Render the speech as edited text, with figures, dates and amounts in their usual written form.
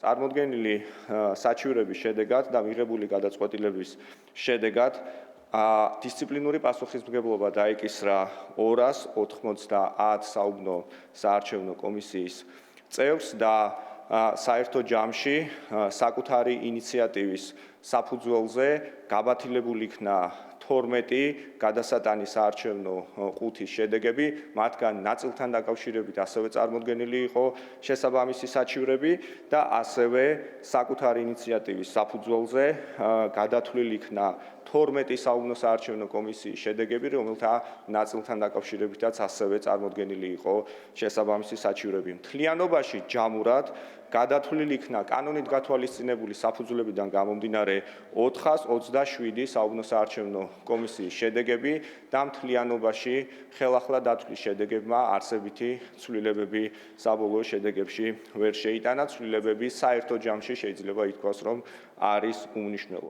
წარმოდგენილი საჩივრების შედეგად და მიღებული გადაწყვეტილების შედეგად დისციპლინური პასუხისმგებლობა დაიკისრა 290 საუბნო საარჩევნო კომისიის წევრს და საერთო ჯამში საკუთარი ინიციატივის საფუძველზე გაბათილებული იქნა 12 გადასატანის საარჩევნო ყუთის შედეგები, მათგან ნაწილთან დაკავშირებით ასევე წარმოდგენილი იყო შესაბამისი საჩივრები და ასევე საკუთარი ინიციატივის საფუძველზე გადათვლილი იქნა 12 საუბნო საარჩევნო კომისიის შედეგები, რომელთა ნაწილთან დაკავშირებითაც ასევე წარმოდგენილი იყო შესაბამისი საჩივრები. მთლიანობაში ჯამურად გადათვლილი იქნა კანონით გათვალისწინებული საფუძვლებიდან გამომდინარე 427 საუბნო საარჩევნო კომისიის შედეგები და მთლიანობაში ხელახლა დათვლის შედეგებმა არსებითი ცვლილებები საბოლოო შედეგებში ვერ შეიტანა. ცვლილებები საერთო ჯამში შეიძლება ითქვას, რომ არის უმნიშვნელო.